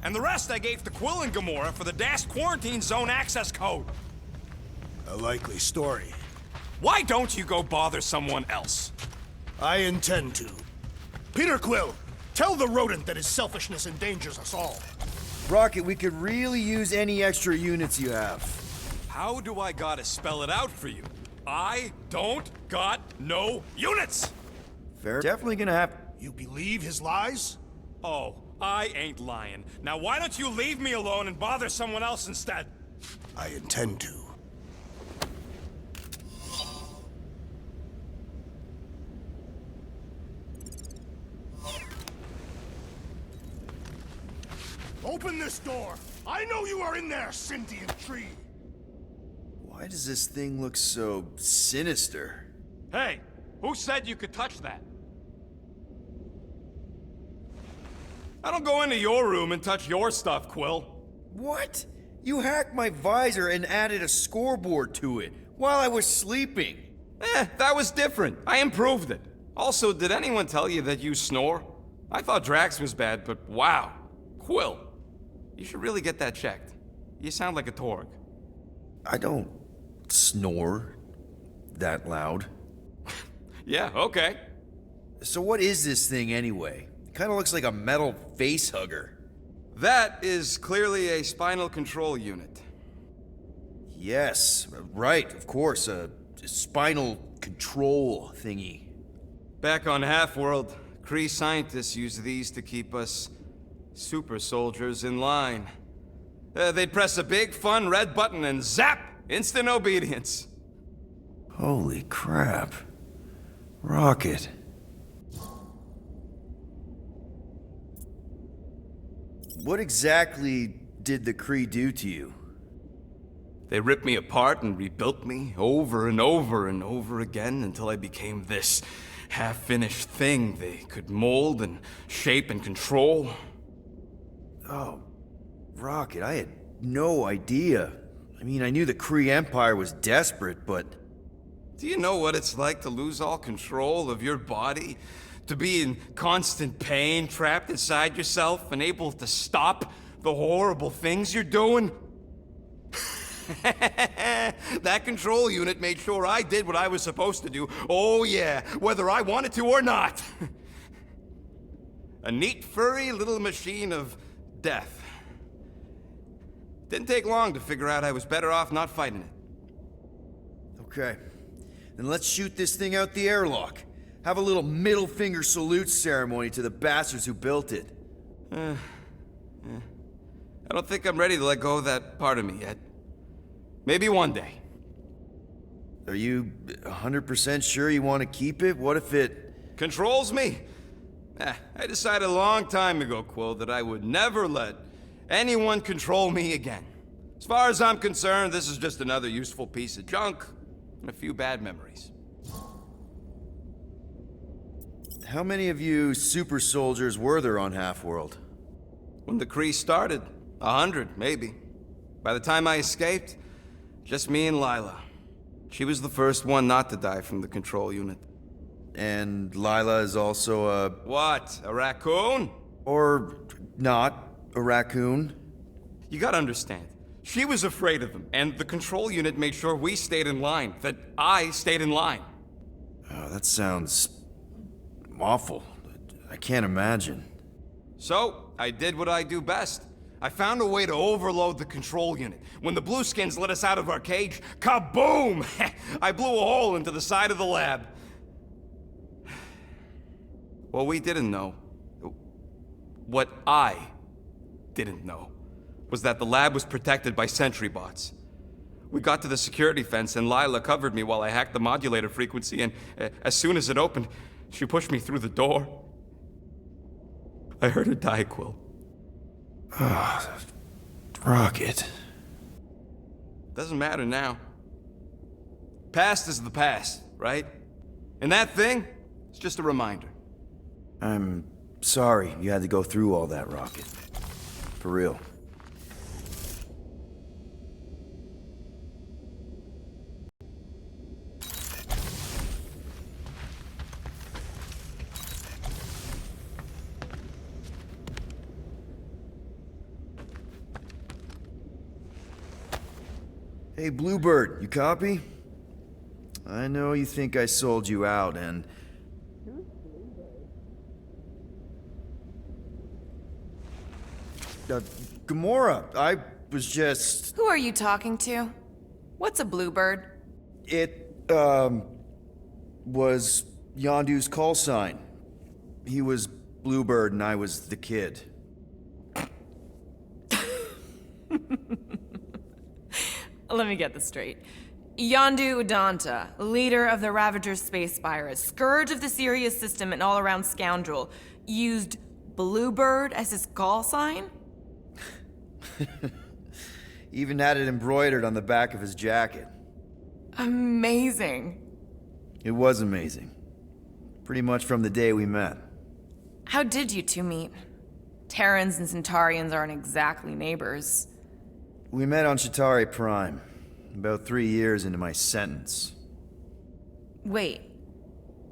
and the rest I gave to Quill and Gamora for the DAS quarantine zone access code. A likely story. Why don't you go bother someone else? I intend to. Peter Quill, tell the rodent that his selfishness endangers us all. Rocket, we could really use any extra units you have. How do I gotta spell it out for you? I don't got no units! Fair. Definitely gonna have... You believe his lies? Oh, I ain't lying. Now why don't you leave me alone and bother someone else instead? I intend to. Open this door! I know you are in there, sentient tree! Why does this thing look so sinister? Hey, who said you could touch that? I don't go into your room and touch your stuff, Quill. What? You hacked my visor and added a scoreboard to it while I was sleeping. That was different. I improved it. Also, did anyone tell you that you snore? I thought Drax was bad, but wow. Quill, you should really get that checked. You sound like a Torg. I don't snore that loud. Yeah, okay. So what is this thing anyway? Kind of looks like a metal face hugger. That is clearly a spinal control unit. Yes, right, of course, a spinal control thingy. Back on Half-World, Kree scientists use these to keep us super soldiers in line. They'd press a big, fun red button and zap! Instant obedience. Holy crap. Rocket. What exactly did the Kree do to you? They ripped me apart and rebuilt me over and over and over again until I became this half-finished thing they could mold and shape and control. Oh, Rocket, I had no idea. I mean, I knew the Kree Empire was desperate, but... Do you know what it's like to lose all control of your body? To be in constant pain, trapped inside yourself, unable to stop the horrible things you're doing? That control unit made sure I did what I was supposed to do. Oh yeah, whether I wanted to or not. A neat, furry little machine of death. Didn't take long to figure out I was better off not fighting it. Okay. Then let's shoot this thing out the airlock. Have a little middle finger salute ceremony to the bastards who built it. I don't think I'm ready to let go of that part of me yet. Maybe one day. Are you 100% sure you want to keep it? What if it... Controls me? I decided a long time ago, Quill, that I would never let anyone control me again. As far as I'm concerned, this is just another useful piece of junk and a few bad memories. How many of you super soldiers were there on Half-World? When the Kree started, 100, maybe. By the time I escaped, just me and Lila. She was the first one not to die from the control unit. And Lila is also a... What, a raccoon? Or not a raccoon? You gotta understand, she was afraid of them, and the control unit made sure we stayed in line, that I stayed in line. Oh, that sounds... awful. I can't imagine. So, I did what I do best. I found a way to overload the control unit. When the Blueskins let us out of our cage, kaboom! I blew a hole into the side of the lab. What we didn't know, what I didn't know, was that the lab was protected by sentry bots. We got to the security fence and Lila covered me while I hacked the modulator frequency, and as soon as it opened, she pushed me through the door. I heard her die, Quill. Rocket. Doesn't matter now. Past is the past, right? And that thing, it's just a reminder. I'm sorry you had to go through all that, Rocket. For real. Hey, Bluebird, you copy? I know you think I sold you out, and... Gamora, I was just... Who are you talking to? What's a bluebird? It, was Yondu's call sign. He was Bluebird and I was the kid. Let me get this straight. Yondu Udanta, leader of the Ravager space virus, scourge of the Sirius system and all-around scoundrel, used Bluebird as his call sign? Even had it embroidered on the back of his jacket. Amazing. It was amazing. Pretty much from the day we met. How did you two meet? Terrans and Centaurians aren't exactly neighbors. We met on Chitauri Prime, about 3 years into my sentence. Wait,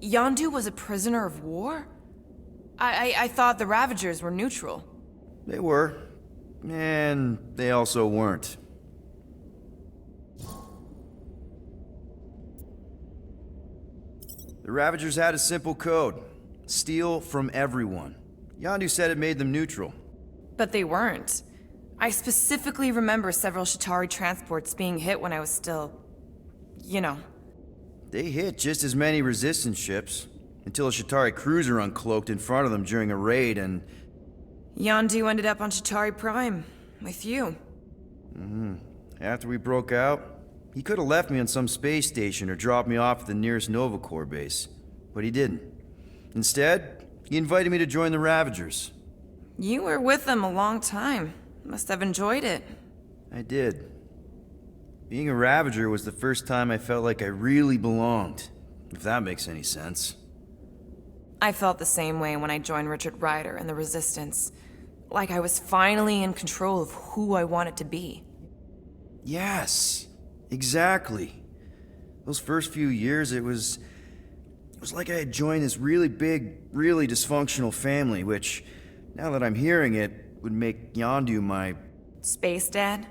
Yondu was a prisoner of war? I thought the Ravagers were neutral. They were, and they also weren't. The Ravagers had a simple code. Steal from everyone. Yondu said it made them neutral. But they weren't. I specifically remember several Chitauri transports being hit when I was still... you know. They hit just as many resistance ships, until a Chitauri cruiser uncloaked in front of them during a raid and... Yondu ended up on Chitauri Prime, with you. After we broke out, he could have left me on some space station or dropped me off at the nearest Nova Corps base. But he didn't. Instead, he invited me to join the Ravagers. You were with them a long time. Must have enjoyed it. I did. Being a Ravager was the first time I felt like I really belonged, if that makes any sense. I felt the same way when I joined Richard Rider and the Resistance. Like I was finally in control of who I wanted to be. Yes, exactly. Those first few years, it was like I had joined this really big, really dysfunctional family, which, now that I'm hearing it, would make Yondu my... Space Dad?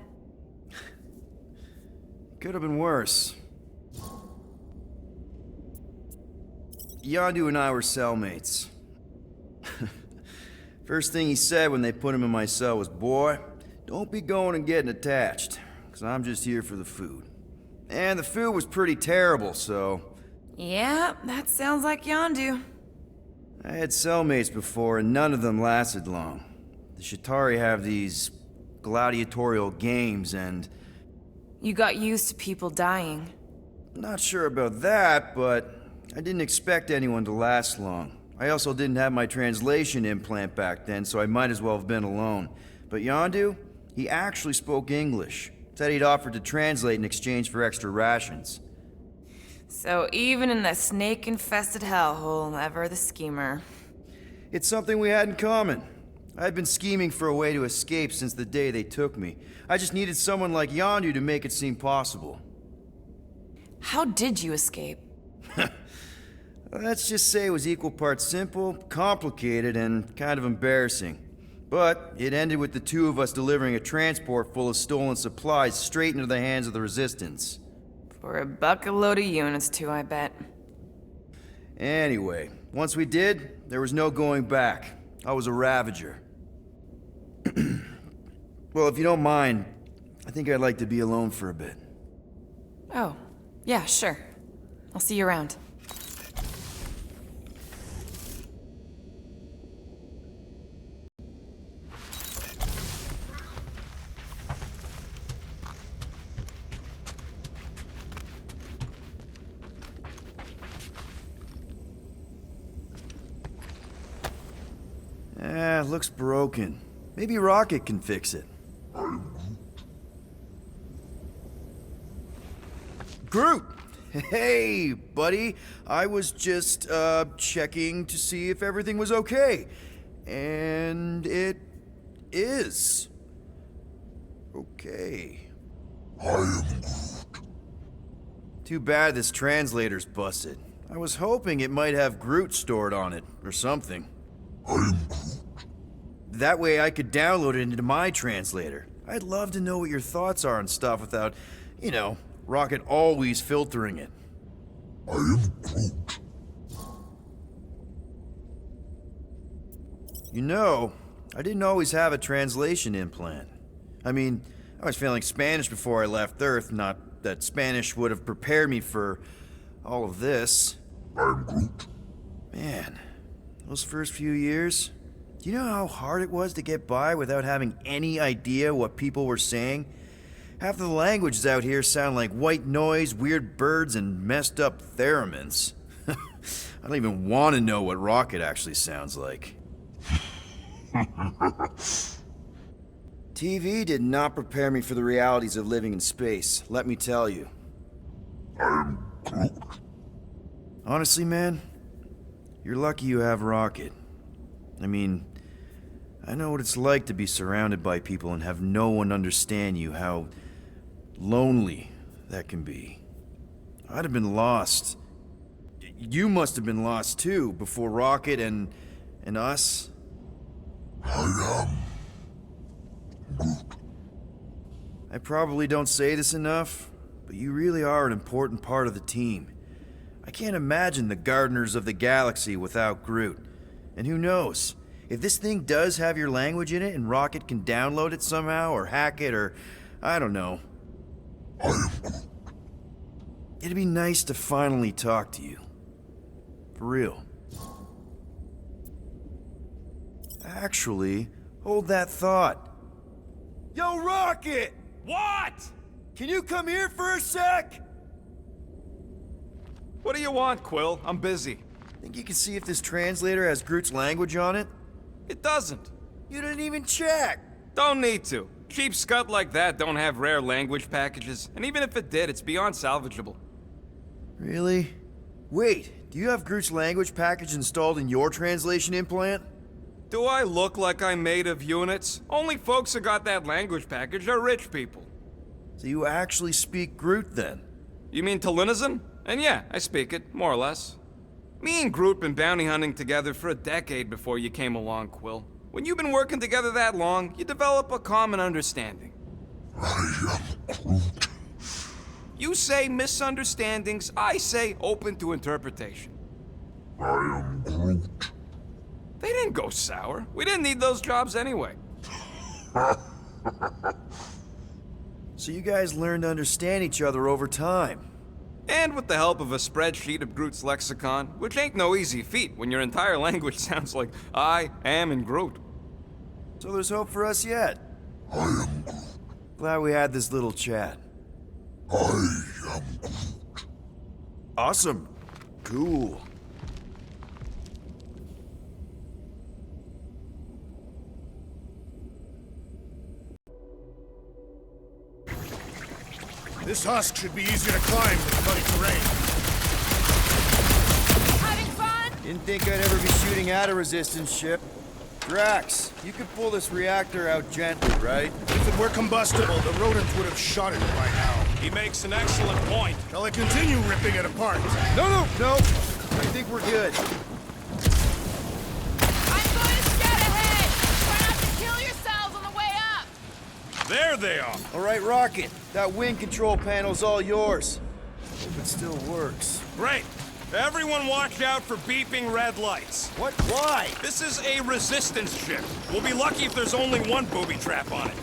Could have been worse. Yondu and I were cellmates. First thing he said when they put him in my cell was, "Boy, don't be going and getting attached, because I'm just here for the food." And the food was pretty terrible, so... Yeah, that sounds like Yondu. I had cellmates before, and none of them lasted long. The Chitauri have these gladiatorial games, and... You got used to people dying. Not sure about that, but I didn't expect anyone to last long. I also didn't have my translation implant back then, so I might as well have been alone. But Yondu, he actually spoke English. Said he'd offered to translate in exchange for extra rations. So even in that snake-infested hellhole, ever the schemer. It's something we had in common. I'd been scheming for a way to escape since the day they took me. I just needed someone like Yondu to make it seem possible. How did you escape? Let's just say it was equal parts simple, complicated, and kind of embarrassing. But it ended with the two of us delivering a transport full of stolen supplies straight into the hands of the Resistance. For a bucket-load of units too, I bet. Anyway, once we did, there was no going back. I was a Ravager. Well, if you don't mind, I think I'd like to be alone for a bit. Oh, yeah, sure. I'll see you around. Looks broken. Maybe Rocket can fix it. Groot! Hey, buddy. I was just, checking to see if everything was okay. And it is. Okay. I am Groot. Too bad this translator's busted. I was hoping it might have Groot stored on it, or something. I am Groot. That way I could download it into my translator. I'd love to know what your thoughts are on stuff without, You know, Rocket always filtering it. I am Groot. You know, I didn't always have a translation implant. I mean, I was failing Spanish before I left Earth, not that Spanish would have prepared me for all of this. I am Groot. Man, those first few years, do you know how hard it was to get by without having any idea what people were saying? Half of the languages out here sound like white noise, weird birds, and messed up theremins. I don't even want to know what Rocket actually sounds like. TV did not prepare me for the realities of living in space, let me tell you. I am Groot. Honestly, man, you're lucky you have Rocket. I mean, I know what it's like to be surrounded by people and have no one understand you, how lonely that can be. I'd have been lost. You must have been lost too, before Rocket and us. I am Groot. I probably don't say this enough, but you really are an important part of the team. I can't imagine the Gardeners of the Galaxy without Groot. And who knows, if this thing does have your language in it and Rocket can download it somehow or hack it or, I don't know. I am Groot. It'd be nice to finally talk to you. For real. Actually, hold that thought. Yo, Rocket! What? Can you come here for a sec? What do you want, Quill? I'm busy. Think you can see if this translator has Groot's language on it? It doesn't. You didn't even check! Don't need to. Cheap scud like that don't have rare language packages, and even if it did, it's beyond salvageable. Really? Wait, do you have Groot's language package installed in your translation implant? Do I look like I'm made of units? Only folks who got that language package are rich people. So you actually speak Groot then? You mean Talinisan? And yeah, I speak it, more or less. Me and Groot been bounty hunting together for a decade before you came along, Quill. When you've been working together that long, you develop a common understanding. I am Groot. You say misunderstandings, I say open to interpretation. I am Groot. They didn't go sour. We didn't need those jobs anyway. So you guys learned to understand each other over time. And with the help of a spreadsheet of Groot's lexicon, which ain't no easy feat when your entire language sounds like I am in Groot. So there's hope for us yet. I am Groot. Glad we had this little chat. I am Groot. Awesome. Cool. This husk should be easier to climb than muddy terrain. Having fun? Didn't think I'd ever be shooting at a resistance ship. Drax, you could pull this reactor out gently, right? If it were combustible, the rodents would have shot it by now. He makes an excellent point. Shall I continue ripping it apart? No. I think we're good. I'm going to scout ahead. Try not to kill yourselves on the way up. There they are. All right, Rocket. That wing control panel's all yours. If it still works. Great. Everyone watch out for beeping red lights. What? Why? This is a resistance ship. We'll be lucky if there's only one booby trap on it.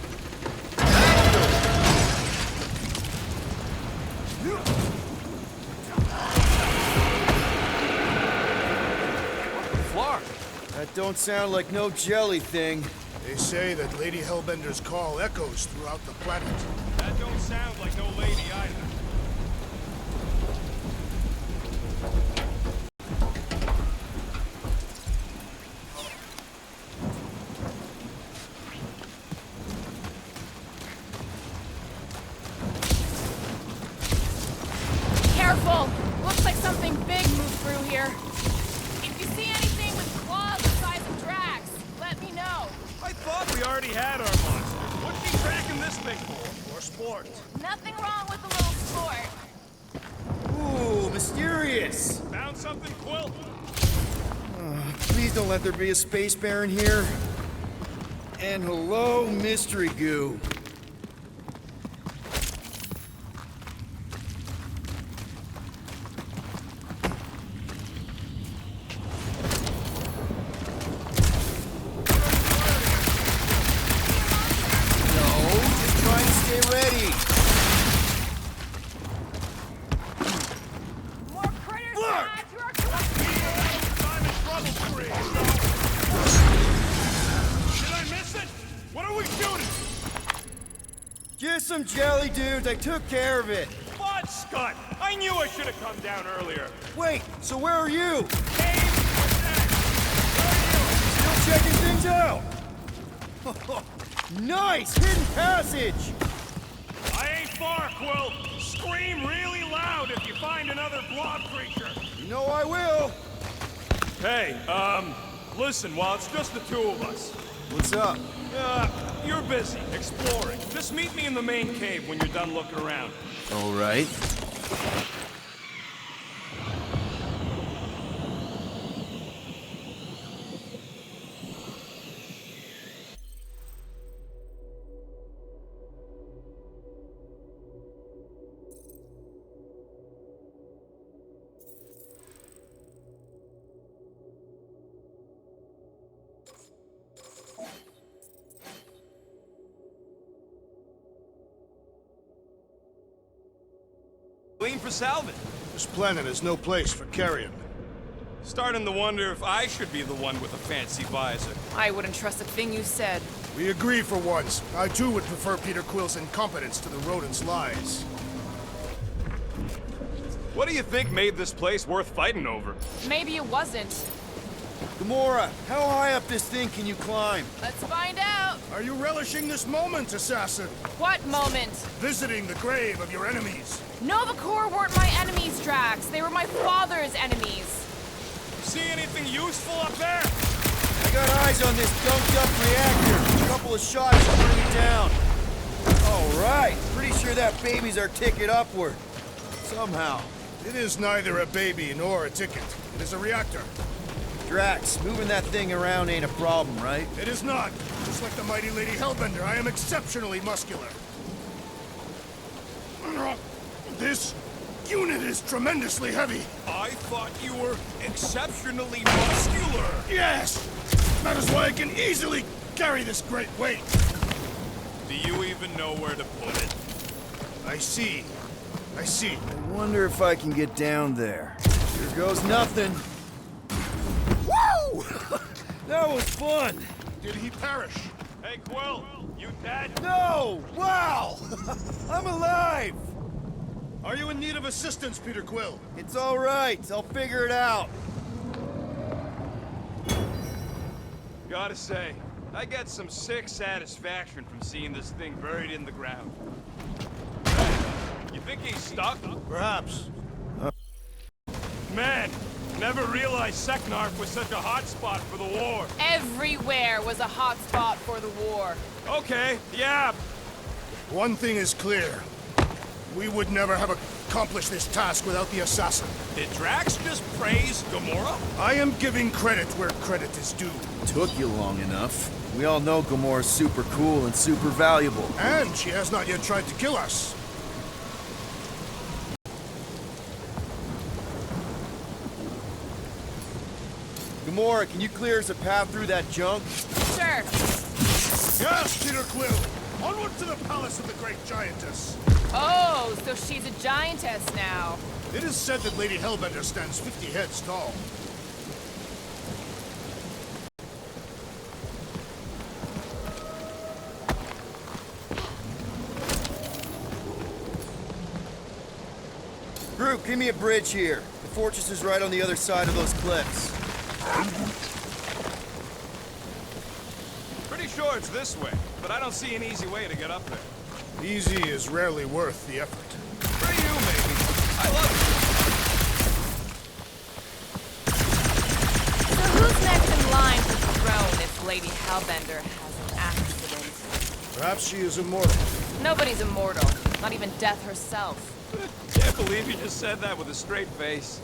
Flar. That don't sound like no jelly thing. They say that Lady Hellbender's call echoes throughout the planet. That don't sound like no lady either. Careful! Looks like something big moved through here. If you see anything with claws the size of Drax, let me know. I thought we already had our monster. What's he tracking this thing for? For sport. Nothing wrong with a little sport. Ooh, mysterious. Found something, Quill? Please don't let there be a space baron here. And hello, mystery goo. me! More critters to Look! add to our collection! I'm in trouble, Free. Did I miss it? What are we shooting? Just some jelly dudes, I took care of it. Fudge, Scott! I knew I should have come down earlier. Wait, so where are you? Hey, Still checking things out! Nice! Hidden passage! I ain't far, Quill. Scream really loud if you find another blob creature. You know I will! Hey, listen, while it's just the two of us. What's up? You're busy, exploring. Just meet me in the main cave when you're done looking around. All right. Clean for salvage. This planet is no place for carrion. Starting to wonder if I should be the one with a fancy visor. I wouldn't trust a thing you said. We agree for once. I too would prefer Peter Quill's incompetence to the rodent's lies. What do you think made this place worth fighting over? Maybe it wasn't. Gamora, how high up this thing can you climb? Let's find out. Are you relishing this moment, assassin? What moment? Visiting the grave of your enemies. Nova Corps weren't my enemies, Drax. They were my father's enemies. See anything useful up there? I got eyes on this gunked-up reactor. A couple of shots to bring it down. All right, pretty sure that baby's our ticket upward. Somehow. It is neither a baby nor a ticket. It is a reactor. Drax, moving that thing around ain't a problem, right? It is not. Just like the mighty Lady Hellbender, I am exceptionally muscular. This unit is tremendously heavy. I thought you were exceptionally muscular. Yes! That is why I can easily carry this great weight. Do you even know where to put it? I see. I see. I wonder if I can get down there. Here goes nothing. Woo! That was fun. Did he perish? Hey, Quill, you dead? No! Wow! I'm alive! Are you in need of assistance, Peter Quill? It's all right. I'll figure it out. Gotta say, I get some sick satisfaction from seeing this thing buried in the ground. You think he's stuck? Perhaps. Man, never realized Seknarf was such a hot spot for the war. Everywhere was a hot spot for the war. Okay, yeah. One thing is clear. We would never have accomplished this task without the assassin. Did Drax just praise Gamora? I am giving credit where credit is due. Took you long enough. We all know Gamora's super cool and super valuable. And she has not yet tried to kill us. Gamora, can you clear us a path through that junk? Sure. Yes, Peter Quill! Onward to the palace of the great giantess! Oh, so she's a giantess now. It is said that Lady Hellbender stands 50 heads tall. Groot, give me a bridge here. The fortress is right on the other side of those cliffs. Pretty sure it's this way, but I don't see an easy way to get up there. Easy is rarely worth the effort. For you, maybe. I love So who's next in line for the throne if Lady Hellbender has an accident? Perhaps she is immortal. Nobody's immortal. Not even death herself. it. Can't believe you just said that with a straight face.